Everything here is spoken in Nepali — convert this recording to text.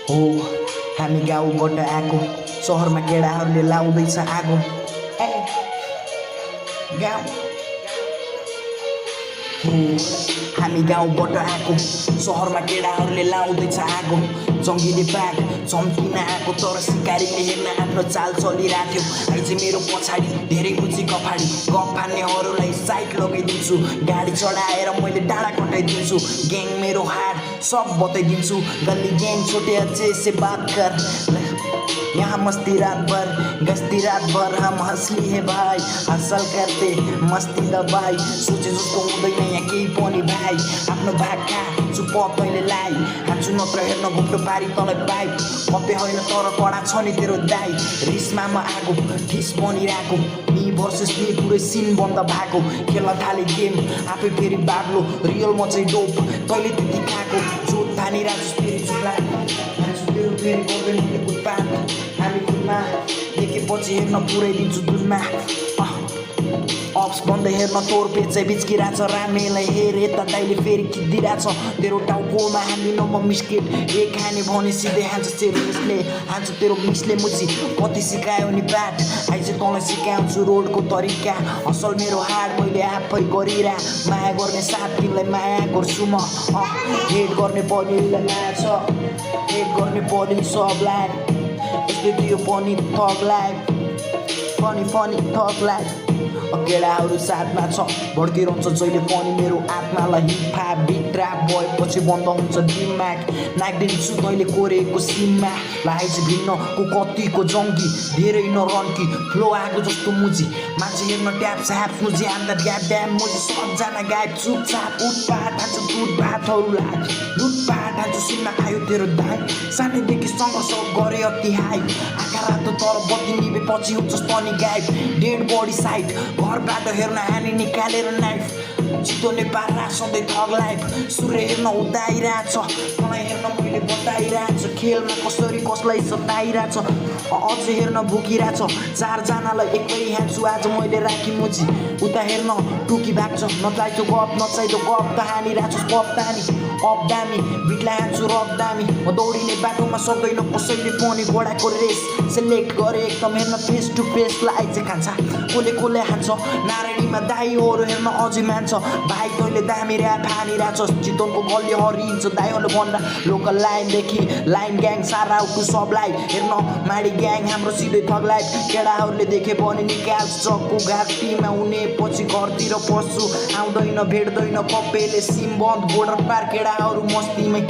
हो हामी गाउँबाट आएको सहरमा केटाहरूले लाउँदैछ आगो ए गाउँ हो हामी गाउँबाट आएको सहरमा केटाहरूले लाउँदैछ आगो जङ्गिले बाघ चम्किन आएको तर सिकारीले हेर्न आफ्नो चाल चलिरहेको थियो आइज मेरो पछाडि धेरै बुझी कफाडी गफ फान्नेहरूलाई साइड लगाइदिन्छु गाडी चढाएर मैले डाँडा कटाइदिन्छु ग्याङ मेरो हाड सब बताइदिन्छु गल्ली ग्याङ छोटे अच्छे से बात कर यहाँ मस्ती रात भर हम हंसली है भाई हसल करते मस्ती दबाई सोचे जस्तो हुँदैन यहाँ केही पनि भाइ आफ्नो भाग खा चुप तैँले लाई हान्छु नत्र हेर्न घुम्टो पारी तँलाई पाइप कपे होइन तर कडा छ नि तेरो दाइ रिसमा म आगो ठिस बनिरहेको मी भर्सेस मी पुरै सिन बन्द भएको खेल्न थाले गेम आफै फेरि बाग्लो रियल म चाहिँ डोप तैँले त्यति खाएको जोत थानिरहेको फेरि चुप्ला तेरो फेरि गर्दैन उत्पाद हामी खुदमा देखेपछि हेर्न पुऱ्याइदिन्छु दुधमा अप्स बन्दै हेर्न तोर पेट चाहिँ बिच्किरहेछ रामेलाई हेर यता दाइले फेरि खिच्दिरहेछ तेरो टाउकोमा हान्दिन म मिस्केट एक खाने भने सिधै हान्छ तेरो मिसले हान्छ तेरो मिसले मुची कति सिकायो नि पाठ आइज तँलाई सिकाउँछु रोडको तरिका असल मेरो हाड मैले आफै गरिरह माया गर्ने साथ तिमीलाई माया गर्छु म हेड गर्ने बलिलाई माया छ हेड गर्ने बलि सबलाई यस्तै दियो पनि थगलाई फनी थगलाई केटाहरू साथमा छ भड्किरहन्छ जहिले पनि मेरो आत्मालाई हिपा बिट्रा भएपछि बन्द हुन्छ दिमाग नागिदिन्छु तैँले कोरेको सिममा लाइज भिन्नको कतिको जङ्गी धेरै नरन्की फ्लो आएको जस्तो मुजी मान्छे हेर्न ट्याप स्याप मुजी आन्दा ग्याप ड्याम मुजी सबजना गायब चुपचाप उठपाट हान्छ दुध भातहरूलाई लुटपाट हान्छ सुन्न आयो तेरो दाइ सानैदेखि सङ्घर्ष गरे अति हाई आँखा रातो तर बत्ती निभेपछि हुन्छ पनि गायब डेड बडी साइड घरबाट हेर्न हानी निकालेर नाइफ चितो नेपाल सधैँ थग लाइफ सूर्य हेर्न उदाइरहेछ मलाई हेर्न मैले बताइरहेछु खेलमा कसरी कसलाई सताइरहेछ अझै हेर्न भुकिरहेछ चारजनालाई एकै हान्छु आज मैले राखी मुजी उता हेर्न टुकी भाग्छ नचाहिँदो गफ त हानिरहेछु पप दानी अप दामी बिटलाई हान्छु रक दामी म दौडिने बाटोमा सक्दैन कसैले पनि घोडाको रेस सेलेक्ट गरे एकदम हेर्न फेस टु फेस लाई चाहिँ खान्छ कसले हान्छ नारायणीमा दाईहरू हेर्न अझै मान्छ भाइ तैँले दामी ऱ्याप हानिरहेछ चितवनको गल्ली हरिन्छ दाईहरूले भन्दा लोकल लाइनदेखि लाइन ग्याङ सारा उठु सबलाई हेर्न माडी ग्याङ हाम्रो सिधै थगलाई केटाहरूले देखे पनि निकाल्छ चक्कु घाँटीमा हुने पछि घरतिर पस्छु आउँदैन भेट्दैन कपेले सिम बन्द बोर्डर पार केटाहरू मस्तीमै